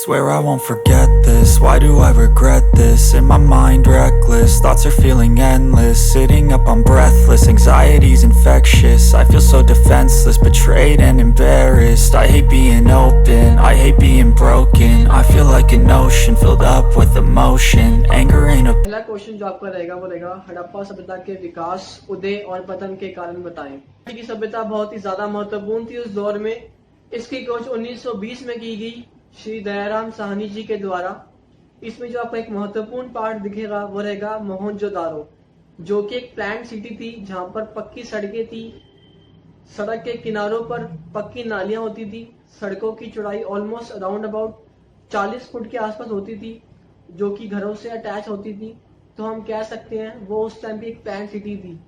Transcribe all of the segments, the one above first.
Swear I won't forget this, why do I regret this? In my mind reckless, thoughts are feeling endless. Sitting up I'm breathless, anxiety's infectious. I feel so defenseless, betrayed and embarrassed. I hate being open, I hate being broken. I feel like an ocean filled up with emotion. Anger ain't a पहला question जो आपका रहेगा वो रहेगा हड़प्पा सभ्यता के विकास, उदय और पतन के कारण बताएं। की सभ्यता बहुत ही ज्यादा महत्वपूर्ण थी उस दौर में। इसकी खोज 1920 में की गई श्री दयाराम साहनी जी के द्वारा। इसमें जो आपको एक महत्वपूर्ण पार्ट दिखेगा वो रहेगा मोहनजोदारो, जो कि एक प्लान्ड सिटी थी जहां पर पक्की सड़कें थी। सड़क के किनारों पर पक्की नालियां होती थी। सड़कों की चौड़ाई ऑलमोस्ट अराउंड अबाउट 40 फुट के आसपास होती थी, जो कि घरों से अटैच होती थी। तो हम कह सकते हैं वो उस टाइम की एक प्लान्ड सिटी थी।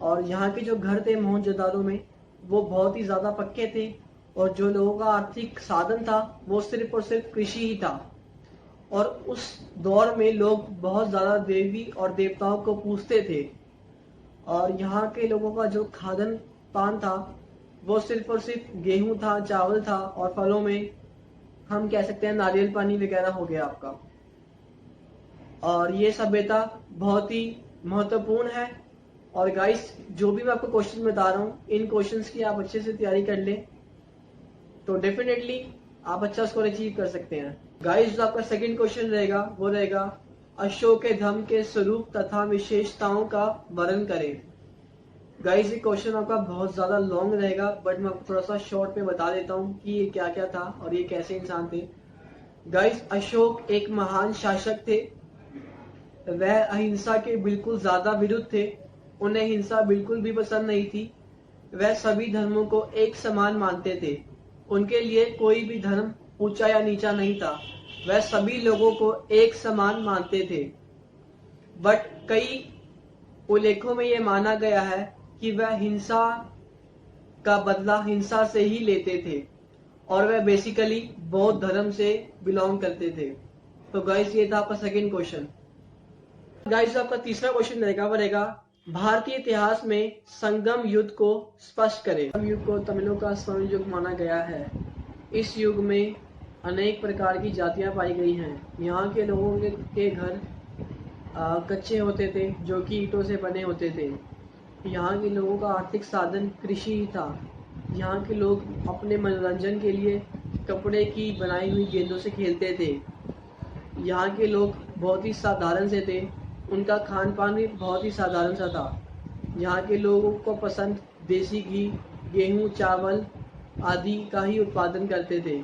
और यहाँ के जो घर थे मोहनजोदारो में, वो बहुत ही ज्यादा पक्के थे। और जो लोगों का आर्थिक साधन था वो सिर्फ और सिर्फ कृषि ही था। और उस दौर में लोग बहुत ज्यादा देवी और देवताओं को पूजते थे। और यहाँ के लोगों का जो खाद्य पान था वो सिर्फ और सिर्फ गेहूं था, चावल था, और फलों में हम कह सकते हैं नारियल पानी वगैरह हो गया आपका। और ये सभ्यता बहुत ही महत्वपूर्ण है। और गाइस, जो भी मैं आपको क्वेश्चन बता रहा हूँ, इन क्वेश्चंस की आप अच्छे से तैयारी कर ले तो डेफिनेटली आप अच्छा स्कोर अचीव कर सकते हैं। गाइस, जो आपका सेकंड क्वेश्चन रहेगा वो रहेगा अशोक के धर्म के स्वरूप तथा विशेषताओं का वर्णन करें। गाइस, ये क्वेश्चन आपका बहुत ज्यादा लॉन्ग रहेगा, बट मैं आपको थोड़ा सा शॉर्ट में बता देता हूँ कि ये क्या क्या था और ये कैसे इंसान थे। गाइस, अशोक एक महान शासक थे। वह अहिंसा के बिल्कुल ज्यादा विरुद्ध थे। उन्हें हिंसा बिल्कुल भी पसंद नहीं थी। वह सभी धर्मों को एक समान मानते थे। उनके लिए कोई भी धर्म ऊंचा या नीचा नहीं था। वह सभी लोगों को एक समान मानते थे। बट कई उल्लेखों में यह माना गया है कि वह हिंसा का बदला हिंसा से ही लेते थे। और वह बेसिकली बौद्ध धर्म से बिलोंग करते थे। तो गाइस, ये था आपका सेकंड क्वेश्चन। गाइस, आपका तीसरा क्वेश्चन रहेगा वो रहेगा भारतीय इतिहास में संगम युद्ध को स्पष्ट करें। संगम युग को तमिलों का स्वर्ण युग माना गया है। इस युग में अनेक प्रकार की जातियां पाई गई हैं। यहाँ के लोगों के घर कच्चे होते थे, जो कि ईंटों से बने होते थे। यहाँ के लोगों का आर्थिक साधन कृषि ही था। यहाँ के लोग अपने मनोरंजन के लिए कपड़े की बनाई हुई गेंदों से खेलते थे। यहाँ के लोग बहुत ही साधारण से थे। उनका खान पान भी बहुत ही साधारण सा था। यहाँ के लोगों को पसंद देसी घी, गेहूं, चावल आदि का ही उत्पादन करते थे।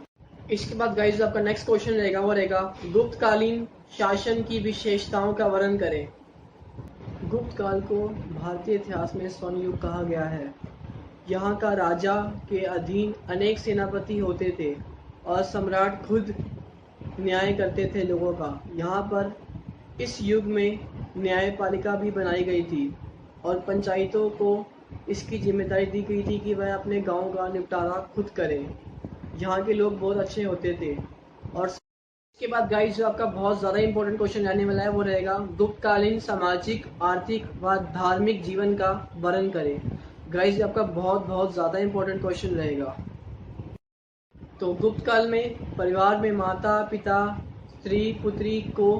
इसके बाद गाइस, आपका नेक्स्ट क्वेश्चन रहेगा वो रहेगा गुप्तकालीन शासन की विशेषताओं का वर्णन करें। गुप्त काल को भारतीय इतिहास में स्वर्ण युग कहा गया है। यहाँ का राजा के अधीन अनेक सेनापति होते थे और सम्राट खुद न्याय करते थे लोगों का। यहाँ पर इस युग में न्यायपालिका भी बनाई गई थी और पंचायतों को इसकी जिम्मेदारी दी गई थी कि वह अपने गांव का निपटारा खुद करें। यहाँ के लोग बहुत अच्छे होते थे। और इसके बाद गाइस, जो आपका बहुत ज़्यादा इंपॉर्टेंट क्वेश्चन रहने वाला है वो रहेगा गुप्तकालीन सामाजिक, आर्थिक व धार्मिक जीवन का वर्णन करें। गाइस, आपका बहुत ज़्यादा इंपॉर्टेंट क्वेश्चन रहेगा। तो गुप्त काल में परिवार में माता पिता, स्त्री पुत्री को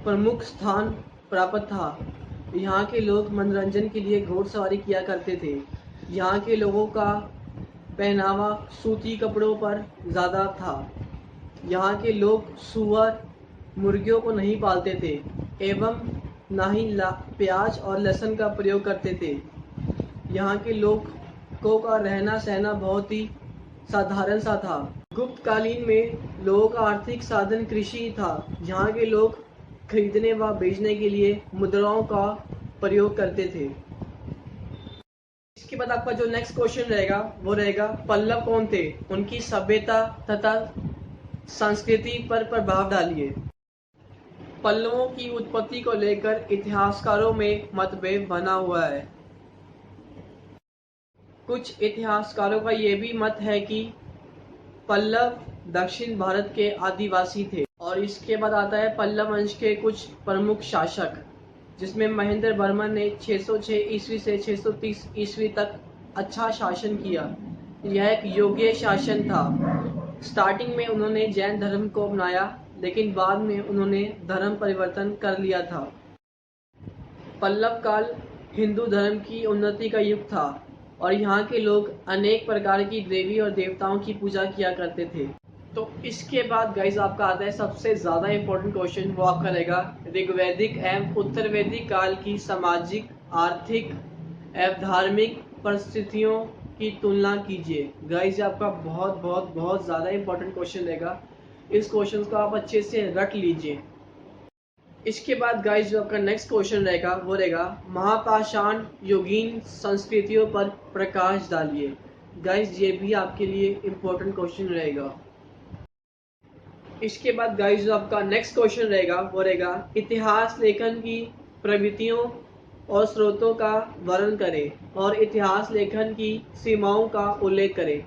प्रमुख स्थान प्राप्त था। यहाँ के लोग मनोरंजन के लिए घोड़सवारी किया करते थे। यहाँ के लोगों का पहनावा सूती कपड़ों पर ज़्यादा था। यहाँ के लोग सुअर, मुर्गियों को नहीं पालते थे एवं ना ही प्याज और लहसुन का प्रयोग करते थे। यहाँ के लोगों का रहना सहना बहुत ही साधारण सा था। गुप्त कालीन में लोगों का आर्थिक साधन कृषि था। यहाँ के लोग खरीदने व बेचने के लिए मुद्राओं का प्रयोग करते थे। इसके बाद आपका जो नेक्स्ट क्वेश्चन रहेगा वो रहेगा पल्लव कौन थे, उनकी सभ्यता तथा संस्कृति पर प्रभाव डालिए। पल्लवों की उत्पत्ति को लेकर इतिहासकारों में मतभेद बना हुआ है। कुछ इतिहासकारों का ये भी मत है कि पल्लव दक्षिण भारत के आदिवासी थे। और इसके बाद आता है पल्लव वंश के कुछ प्रमुख शासक, जिसमें महेंद्र वर्मन ने 606 ईस्वी से 630 ईस्वी तक अच्छा शासन किया। यह एक योग्य शासन था। स्टार्टिंग में उन्होंने जैन धर्म को अपनाया, लेकिन बाद में उन्होंने धर्म परिवर्तन कर लिया था। पल्लव काल हिंदू धर्म की उन्नति का युग था और यहाँ के लोग अनेक प्रकार की देवी और देवताओं की पूजा किया करते थे। तो इसके बाद गाइज आपका आता है सबसे ज़्यादा इम्पोर्टेंट क्वेश्चन, वो आपका रहेगा ऋग्वैदिक एवं उत्तर वैदिक काल की सामाजिक, आर्थिक एवं धार्मिक परिस्थितियों की तुलना कीजिए। गाइज आपका बहुत बहुत बहुत ज़्यादा इम्पोर्टेंट क्वेश्चन रहेगा, इस क्वेश्चन को आप अच्छे से रट लीजिए। इसके बाद गाइज जो आपका नेक्स्ट क्वेश्चन रहेगा वो रहेगा महापाषाण युगीन संस्कृतियों पर प्रकाश डालिए। गाइज ये भी आपके लिए इम्पोर्टेंट क्वेश्चन रहेगा। इसके बाद गाइज जो आपका नेक्स्ट क्वेश्चन रहेगा वो रहेगा इतिहास लेखन की प्रवृत्तियों और स्रोतों का वर्णन करें और इतिहास लेखन की सीमाओं का उल्लेख करें।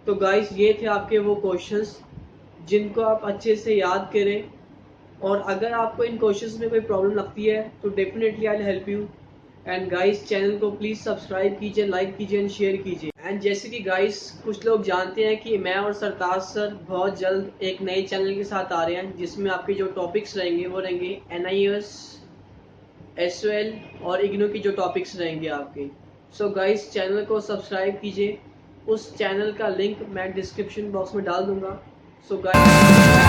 तो गाइज ये थे आपके वो क्वेश्चंस जिनको आप अच्छे से याद करें, और अगर आपको इन क्वेश्चंस में कोई प्रॉब्लम लगती है तो definitely I will help you. And guys channel को प्लीज़ सब्सक्राइब कीजिए, लाइक कीजिए एंड शेयर कीजिए। एंड जैसे कि गाइस कुछ लोग जानते हैं कि मैं और सरताज सर बहुत जल्द एक नए चैनल के साथ आ रहे हैं, जिसमें आपके जो टॉपिक्स रहेंगे वो रहेंगे NIOS, SOL और इग्नू की जो टॉपिक्स रहेंगे आपके। सो गाइस चैनल को सब्सक्राइब कीजिए, उस चैनल का लिंक मैं डिस्क्रिप्शन बॉक्स में डाल दूंगा। So guys